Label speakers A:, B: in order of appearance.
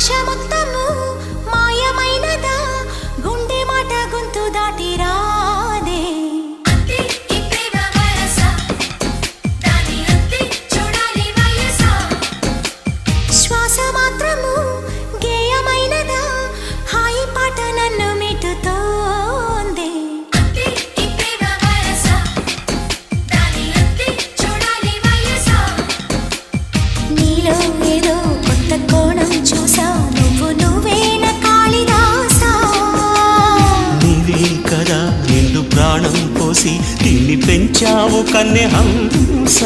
A: ఆశ మొత్తము మాయమైనదా గుండె మాట గొంతు దాటి రాదే శ్వాస మాత్రము గేయమైనదా హాయి పాట నన్ను మిటుతోంది నీలో ఏదో కొత్త కోణం చూసా నువ్వేన కాళిదాసా
B: నీవే కదా నిండు ప్రాణం పోసి దీన్ని పెంచావు కన్నె హంస